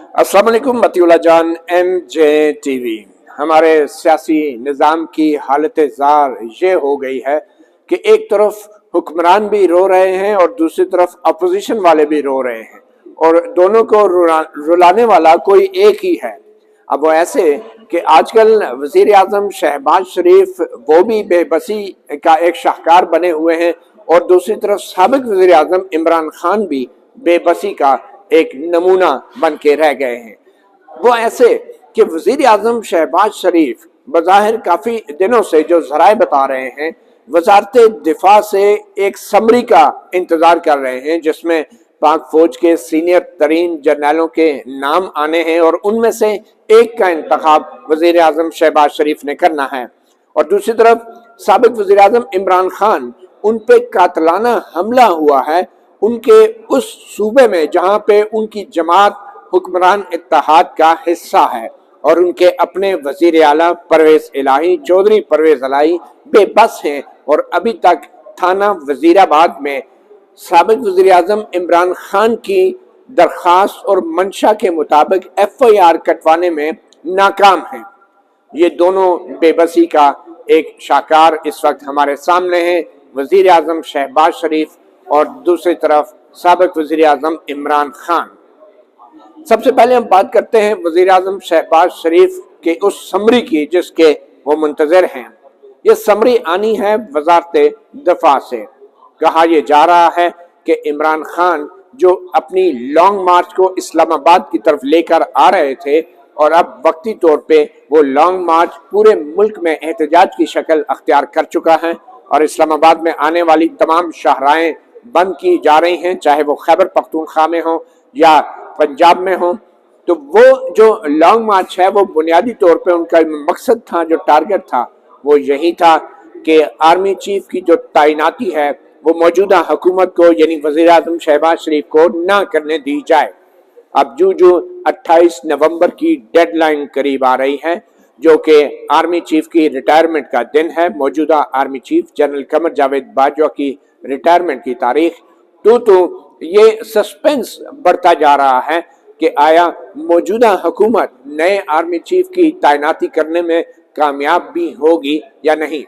अस्सलाम वालेकुम मतीउल्लाह जान MJTV। हमारे सियासी निज़ाम की हालत ज़ार ये हो गई है कि एक तरफ हुक्मरान भी रो रहे हैं और दूसरी तरफ अपोजिशन वाले भी रो रहे हैं और दोनों को रुलाने वाला कोई एक ही है। अब वो ऐसे कि आजकल वज़ीर आज़म शहबाज शरीफ वो भी बेबसी का एक शाहकार बने हुए हैं और दूसरी तरफ साबिक वज़ीर आज़म इमरान खान भी बेबसी का एक नमूना बन के रह गए हैं। वो ऐसे कि वज़ीर आज़म शहबाज शरीफ बज़ाहिर काफ़ी दिनों से जो ज़राए बता रहे हैं वज़ारत दिफा से एक समरी का इंतज़ार कर रहे हैं जिसमें पाक फौज के सीनियर तरीन जर्नलों के नाम आने हैं और उनमें से एक का इंतखाब वज़ीर आज़म शहबाज शरीफ ने करना है। और दूसरी तरफ साबिक वज़ीर आज़म इमरान खान उन पे कातलाना हमला हुआ है उनके उस सूबे में जहाँ पे उनकी जमात हुक्मरान इत्तेहाद का हिस्सा है और उनके अपने वज़ीर आला परवेज़ इलाही चौधरी परवेज़ इलाही बेबस हैं और अभी तक थाना वज़ीराबाद में साबिक वज़ीर आज़म इमरान खान की दरख्वास्त और मंशा के मुताबिक FIR कटवाने में नाकाम हैं। ये दोनों बेबसी का एक शाकार इस वक्त हमारे सामने है, वज़ीर आज़म शहबाज शरीफ और दूसरी तरफ साबिक वज़ीर आज़म इमरान खान। सबसे पहले हम बात करते हैं वज़ीर आज़म शहबाज शरीफ के उस समरी की जिसके वो मुंतज़र हैं। ये समरी आनी है वज़ारत दफ़ा से। कहा यह जा रहा है कि इमरान खान जो अपनी लॉन्ग मार्च को इस्लामाबाद की तरफ लेकर आ रहे थे और अब वक्ती तौर पे वो लॉन्ग मार्च पूरे मुल्क में एहतजाज की शक्ल अख्तियार कर चुका है और इस्लामाबाद में आने वाली तमाम शाहराएं बंद की जा रही हैं, चाहे वो खैबर पख्तूनख्वा में हो या पंजाब में हो। तो वो जो लॉन्ग मार्च है वो बुनियादी तौर पे उनका मकसद था, जो टारगेट था वो यही था कि आर्मी चीफ की जो तैनाती है वो मौजूदा हुकूमत को यानी वज़ीर आज़म शहबाज शरीफ को ना करने दी जाए। अब जो 28 नवंबर की डेडलाइन करीब आ रही है जो कि आर्मी चीफ की रिटायरमेंट का दिन है, मौजूदा army chief general Qamar Javed Bajwa की रिटायरमेंट की तारीख, तो ये सस्पेंस बढ़ता जा रहा है कि आया मौजूदा हुकूमत नए आर्मी चीफ की तैनाती करने में कामयाब भी होगी या नहीं।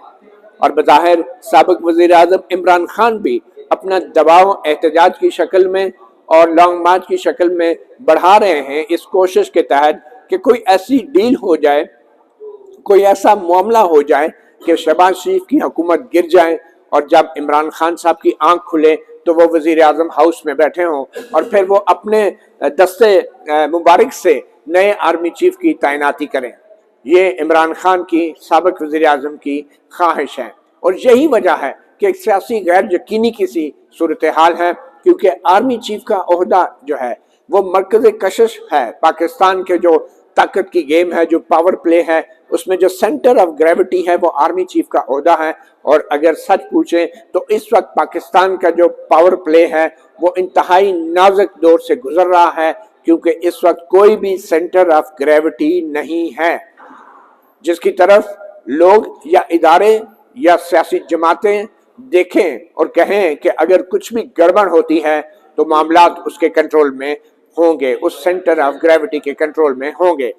और बज़ाहिर साबिक वज़ीर आज़म इमरान खान भी अपना दबाव एहतजाज की शक्ल में और लॉन्ग मार्च की शक्ल में बढ़ा रहे हैं इस कोशिश के तहत कि कोई ऐसी डील हो जाए, कोई ऐसा मामला हो जाए कि शहबाज शरीफ की हुकूमत गिर जाए और जब इमरान खान साहब की आंख खुले तो वो वज़ीर आज़म हाउस में बैठे हों और फिर वो अपने दस्ते मुबारक से नए आर्मी चीफ की तैनाती करें। ये इमरान खान की साबिक वज़ीर आज़म की ख्वाहिश है और यही वजह है कि एक सियासी गैर यकीनी किसी सूरत हाल है क्योंकि आर्मी चीफ का ओहदा जो है वो मरकज़ कशिश है। पाकिस्तान के जो ताकत की गेम है, जो पावर प्ले है, उसमें जो सेंटर ऑफ ग्रेविटी है वो आर्मी चीफ का ओहदा है। और अगर सच पूछें तो इस वक्त पाकिस्तान का जो पावर प्ले है वो इंतहाई नाजुक दौर से गुजर रहा है क्योंकि इस वक्त कोई भी सेंटर ऑफ ग्रेविटी नहीं है जिसकी तरफ लोग या इदारे या सियासी जमातें देखें और कहें कि अगर कुछ भी गड़बड़ होती है तो मामलात उसके कंट्रोल में होंगे, उस सेंटर ऑफ ग्रेविटी के कंट्रोल में होंगे।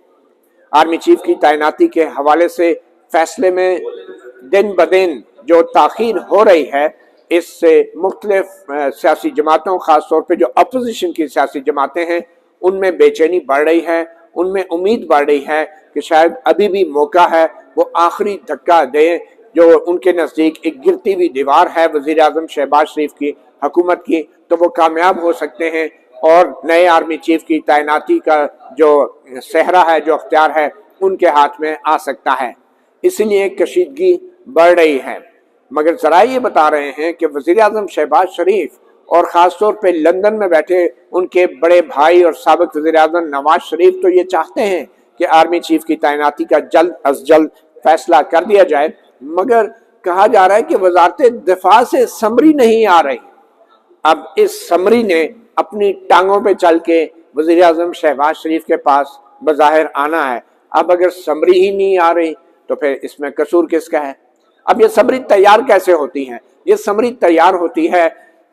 आर्मी चीफ की तैनाती के हवाले से फैसले में दिन ब दिन जो ताख़ीर हो रही है इससे मुख्तलिफ सियासी जमातों, ख़ास तौर पे जो अपोजिशन की सियासी जमातें हैं उनमें बेचैनी बढ़ रही है, उनमें उम्मीद बढ़ रही है कि शायद अभी भी मौका है वो आखिरी धक्का दें जो उनके नज़दीक एक गिरती हुई दीवार है वज़ीर आज़म शहबाज शरीफ की हुकूमत की, तो वो कामयाब हो सकते हैं और नए आर्मी चीफ की तैनाती का जो सहरा है, जो अख्तियार है उनके हाथ में आ सकता है। इसलिए कशीदगी बढ़ रही है। मगर ज़रा ये बता रहे हैं कि वज़ीर आज़म शहबाज शरीफ और ख़ास तौर पे लंदन में बैठे उनके बड़े भाई और साबिक वज़ीर आज़म नवाज शरीफ तो ये चाहते हैं कि आर्मी चीफ की तैनाती का जल्द अज जल्द फैसला कर दिया जाए, मगर कहा जा रहा है कि वज़ारत दिफा से समरी नहीं आ रही। अब इस समरी ने अपनी टांगों पे चल के वज़ीर आज़म शहबाज शरीफ के पास बज़ाहिर आना है। अब अगर समरी ही नहीं आ रही तो फिर इसमें कसूर किसका है? अब ये समरी तैयार कैसे होती है? ये समरी तैयार होती है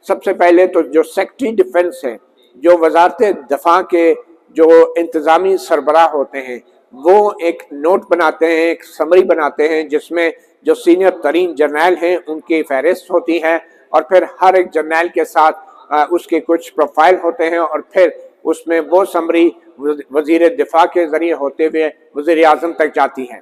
सबसे पहले तो जो सेक्रेटरी डिफेंस है, जो वज़ारत दफ़ा के जो इंतज़ामी सरबराह होते हैं वो एक नोट बनाते हैं, एक समरी बनाते हैं जिसमें जो सीनियर तरीन जर्नैल हैं उनकी फहरिस्त होती है और फिर हर एक जर्नैल के साथ उसके कुछ प्रोफाइल होते हैं और फिर उसमें वो समरी वज़ीर दिफा के ज़रिए होते हुए वज़ीर आज़म तक जाती है।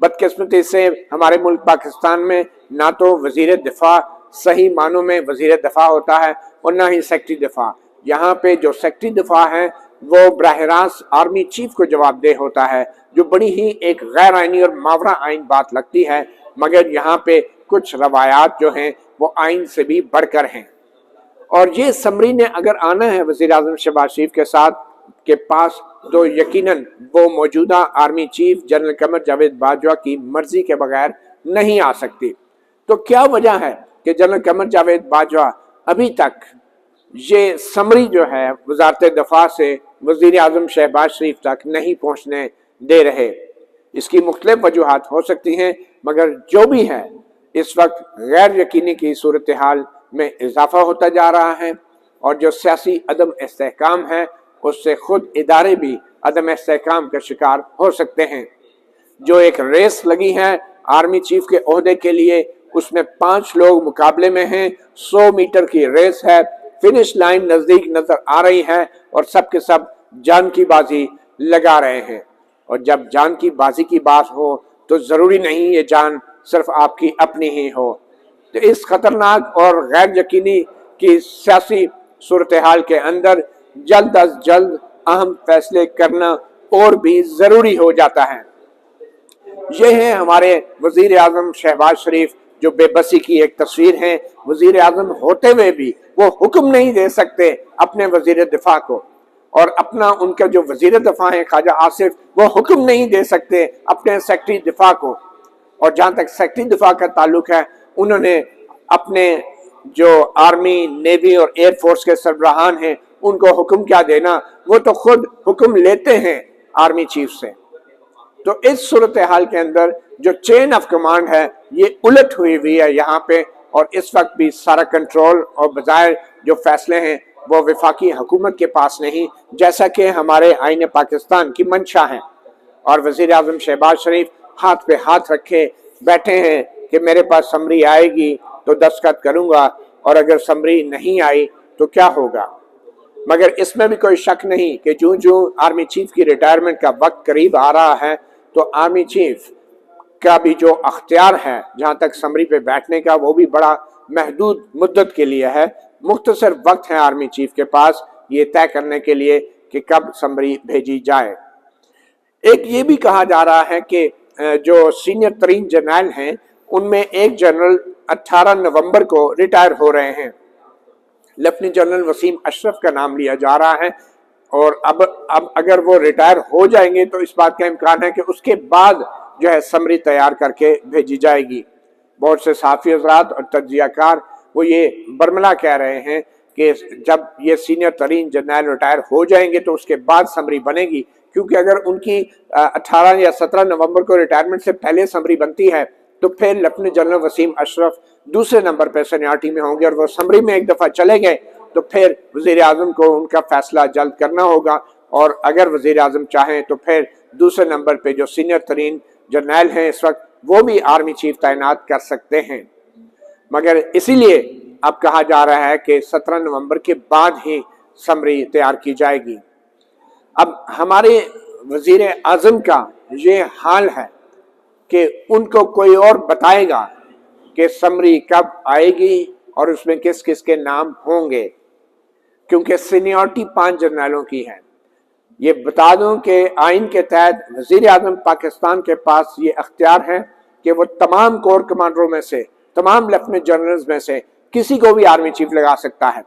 बदकिस्मती से हमारे मुल्क पाकिस्तान में ना तो वज़ीर दिफा सही मानों में वज़ीर दिफा होता है और ना ही सेक्रेटरी दिफा। यहाँ पे जो सेक्रेटरी दिफा है वो बराह रास्त आर्मी चीफ को जवाबदेह होता है, जो बड़ी ही एक गैर आइनी और मावरा आइन बात लगती है, मगर यहाँ पे कुछ रवायात जो हैं वो आइन से भी बढ़कर हैं। और ये समरी ने अगर आना है वज़ीर आज़म शहबाज शरीफ के साथ के पास तो यकीनन वो मौजूदा army chief general Qamar Javed Bajwa की मर्जी के बगैर नहीं आ सकती। तो क्या वजह है कि जनरल कमर जावेद बाजवा अभी तक ये समरी जो है वजारत दफा से वज़ीर आज़म शहबाज शरीफ तक नहीं पहुँचने दे रहे? इसकी मुख्तलिफ वजूहात हो सकती हैं, मगर जो भी है इस वक्त गैर यकीनी की सूरत हाल में इजाफा होता जा रहा है और जो सियासी अदम इस्तेहकाम है उससे खुद इदारे भी अदम इस्तेहकाम का शिकार हो सकते हैं। जो एक रेस लगी है आर्मी चीफ के ओहदे के लिए, उसमें 5 लोग मुकाबले में हैं, 100 मीटर की रेस है, फिनिश लाइन नजदीक नजर आ रही है और सब के सब जान की बाजी लगा रहे हैं। और जब जान की बाजी की बात हो तो जरूरी नहीं ये जान सिर्फ आपकी अपनी ही हो। तो इस खतरनाक और गैर यकीनी की सियासी सूरत हाल के अंदर जल्द अज जल्द अहम फैसले करना और भी जरूरी हो जाता है। ये है हमारे वजीर आजम शहबाज शरीफ जो बेबसी की एक तस्वीर है। वजीर आजम होते हुए भी वो हुक्म नहीं दे सकते अपने वजीर दिफा को, और अपना उनका जो वजीर दिफा है ख्वाजा आसिफ वो हुक्म नहीं दे सकते अपने सेक्रेटरी दिफा को। और जहाँ तक सेक्रेटरी दिफा का ताल्लुक है, उन्होंने अपने जो आर्मी नेवी और एयरफोर्स के सरबराहान हैं उनको हुक्म क्या देना, वो तो खुद हुक्म लेते हैं आर्मी चीफ से। तो इस सूरत हाल के अंदर जो चेन ऑफ कमांड है ये उलट हुई है यहाँ पे, और इस वक्त भी सारा कंट्रोल और बजाय जो फैसले हैं वो वफाकी हुकूमत के पास नहीं, जैसा कि हमारे आईन पाकिस्तान की मंशा है। और वजीर आजम शहबाज शरीफ हाथ पे हाथ रखे बैठे हैं कि मेरे पास समरी आएगी तो दस्तखत करूंगा, और अगर समरी नहीं आई तो क्या होगा। मगर इसमें भी कोई शक नहीं कि जो जो आर्मी चीफ की रिटायरमेंट का वक्त करीब आ रहा है तो आर्मी चीफ का भी जो अख्तियार है जहाँ तक समरी पे बैठने का, वो भी बड़ा महदूद मुद्दत के लिए है। मुख्तसर वक्त है आर्मी चीफ के पास ये तय करने के लिए कि कब समरी भेजी जाए। एक ये भी कहा जा रहा है कि जो सीनियर तरीन जर्नल हैं उनमें एक जनरल 18 नवंबर को रिटायर हो रहे हैं। लेफ्टिनेंट जनरल वसीम अशरफ का नाम लिया जा रहा है, और अब अगर वो रिटायर हो जाएंगे तो इस बात का इम्कान है कि उसके बाद जो है समरी तैयार करके भेजी जाएगी। बहुत से साफ़ी हज़रात और तज्जियाकार वो ये बरमला कह रहे हैं कि जब ये सीनियर तरीन जर्नल रिटायर हो जाएंगे तो उसके बाद समरी बनेगी, क्योंकि अगर उनकी 18 या 17 नवंबर को रिटायरमेंट से पहले समरी बनती है तो फिर लेफ्टिनेंट जनरल वसीम अशरफ दूसरे नंबर पर सीनियरिटी में होंगे, और वो समरी में एक दफ़ा चले गए तो फिर वज़ीर आज़म को उनका फैसला जल्द करना होगा, और अगर वज़ीर आज़म चाहें तो फिर दूसरे नंबर पे जो सीनियर तरीन जर्नल हैं इस वक्त वो भी आर्मी चीफ तैनात कर सकते हैं। मगर इसीलिए अब कहा जा रहा है कि 17 नवंबर के बाद ही समरी तैयार की जाएगी। अब हमारे वज़ीर आज़म का ये हाल है कि उनको कोई और बताएगा कि समरी कब आएगी और उसमें किस किस के नाम होंगे, क्योंकि सीनियरिटी 5 जर्नलों की है। ये बता दूं कि आइन के तहत वज़ीर आज़म पाकिस्तान के पास ये अख्तियार है कि वो तमाम कोर कमांडरों में से, तमाम लेफ्टिनेंट जनरल्स में से किसी को भी आर्मी चीफ लगा सकता है।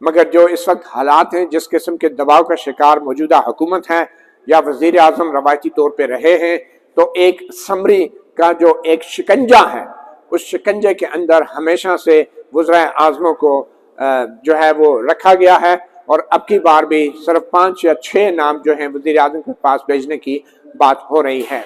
मगर जो इस वक्त हालात हैं, जिस किस्म के दबाव का शिकार मौजूदा हुकूमत है या वज़ीर आज़म रवायती तौर पर रहे हैं, तो एक समरी का जो एक शिकंजा है उस शिकंजे के अंदर हमेशा से वज़राए आज़मों को जो है वो रखा गया है, और अब की बार भी सिर्फ 5 या 6 नाम जो हैं वज़ीर आज़म के पास भेजने की बात हो रही है।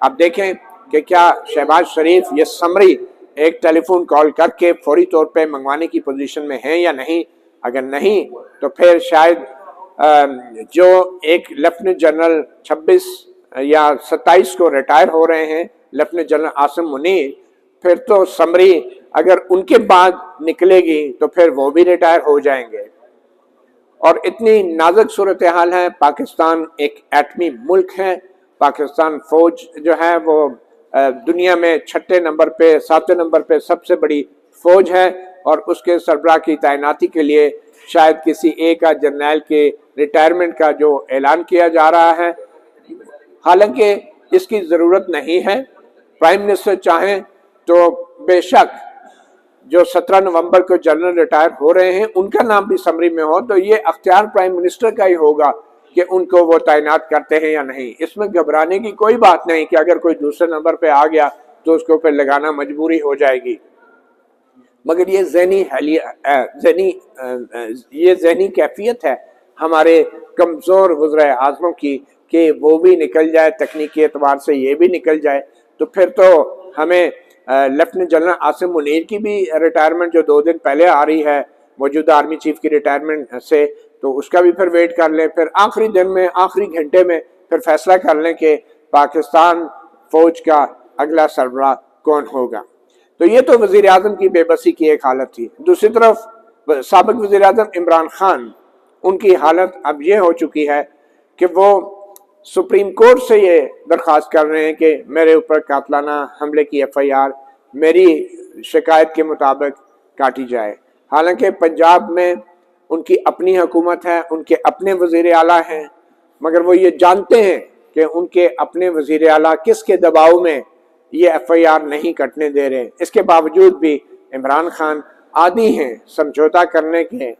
अब देखें कि क्या शहबाज शरीफ ये समरी एक टेलीफोन कॉल करके फौरी तौर पे मंगवाने की पोजीशन में है या नहीं। अगर नहीं तो फिर शायद जो एक लेफ्टिनेंट जनरल 26 या 27 को रिटायर हो रहे हैं, लेफ्टिनेंट जनरल आसिम मुनीर, फिर तो समरी अगर उनके बाद निकलेगी तो फिर वो भी रिटायर हो जाएंगे। और इतनी नाजुक सूरत हाल है। पाकिस्तान एक एटमी मुल्क है। पाकिस्तान फौज जो है वो दुनिया में 6 नंबर पे 7 नंबर पे सबसे बड़ी फौज है, और उसके सरबराह की तैनाती के लिए शायद किसी एक जर्नैल के रिटायरमेंट का जो ऐलान किया जा रहा है, हालांकि इसकी ज़रूरत नहीं है। प्राइम मिनिस्टर चाहें तो बेशक जो 17 नवंबर को जनरल रिटायर हो रहे हैं उनका नाम भी समरी में हो, तो ये अख्तियार प्राइम मिनिस्टर का ही होगा कि उनको वो तैनात करते हैं या नहीं। इसमें घबराने की कोई बात नहीं कि अगर कोई दूसरे नंबर पे आ गया तो उसको फिर लगाना मजबूरी हो जाएगी। मगर ये ज़हनी कैफियत है हमारे कमज़ोर वज़ीर आज़मों की कि वो भी निकल जाए, तकनीकी एतबार से ये भी निकल जाए, तो फिर तो हमें लेफ्टिनेंट जनरल आसिम मुनीर की भी रिटायरमेंट जो 2 दिन पहले आ रही है मौजूदा आर्मी चीफ की रिटायरमेंट से, तो उसका भी फिर वेट कर लें, फिर आखिरी दिन में आखिरी घंटे में फिर फैसला कर लें कि पाकिस्तान फौज का अगला सरबराह कौन होगा। तो ये तो वज़ीर आज़म की बेबसी की एक हालत थी। दूसरी तरफ साबिक वज़ीर आज़म इमरान खान, उनकी हालत अब ये हो चुकी है कि वो सुप्रीम कोर्ट से ये दरख्वास्त कर रहे हैं कि मेरे ऊपर कातलाना हमले की FIR मेरी शिकायत के मुताबिक काटी जाए। हालांकि पंजाब में उनकी अपनी हुकूमत है, उनके अपने वज़ीर आला हैं, मगर वो ये जानते हैं कि उनके अपने वज़ीर आला किसके दबाव में ये FIR नहीं कटने दे रहे। इसके बावजूद भी इमरान खान आदी हैं समझौता करने के,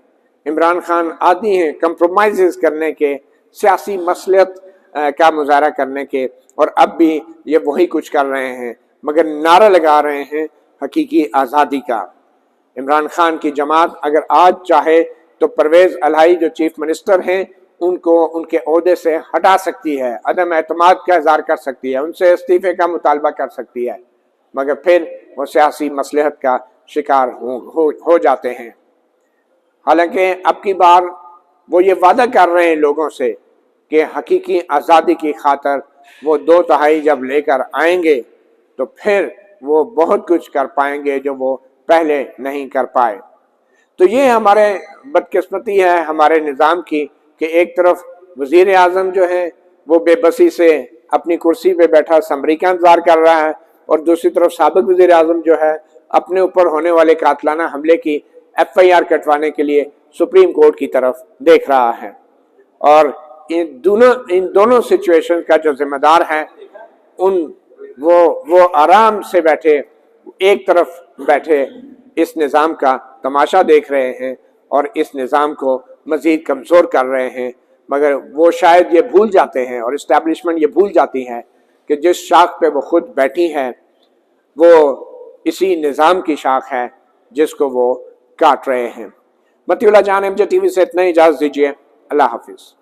इमरान खान आदी हैं कंप्रोमाइज़ करने के, सियासी मसलियत का मुजाहरा करने के, और अब भी ये वही कुछ कर रहे हैं, मगर नारा लगा रहे हैं हकीकी आज़ादी का। इमरान खान की जमात अगर आज चाहे तो परवेज़ इलाही जो चीफ मिनिस्टर हैं उनको उनके ओहदे से हटा सकती है, अदम एतमाद का इज़हार कर सकती है, उनसे इस्तीफ़े का मुतालबा कर सकती है, मगर फिर वो सियासी मसलहत का शिकार हो जाते हैं। हालांकि अब की बार वो ये वादा कर रहे हैं लोगों से कि हकीकी आज़ादी की खातर वो 2/3 जब लेकर आएंगे तो फिर वो बहुत कुछ कर पाएंगे जो वो पहले नहीं कर पाए। तो ये हमारे बदकिस्मती है हमारे निज़ाम की कि एक तरफ वज़ीर आज़म जो है वो बेबसी से अपनी कुर्सी पे बैठा समरी का इंतज़ार कर रहा है, और दूसरी तरफ साबिक वज़ीर आज़म जो है अपने ऊपर होने वाले कातलाना हमले की FIR कटवाने के लिए सुप्रीम कोर्ट की तरफ देख रहा है। और इन दोनों सिचुएशन का जो जिम्मेदार है वो आराम से बैठे एक तरफ बैठे इस निज़ाम का तमाशा देख रहे हैं और इस निज़ाम को मज़ीद कमज़ोर कर रहे हैं। मगर वो शायद ये भूल जाते हैं और इस्टेब्लिशमेंट ये भूल जाती है कि जिस शाख पे वो खुद बैठी है वो इसी निज़ाम की शाख है जिसको वो काट रहे हैं। मतीउल्लाह जान MJ TV से इतना ही, इजाज़त दीजिए। अल्लाह हाफिज़।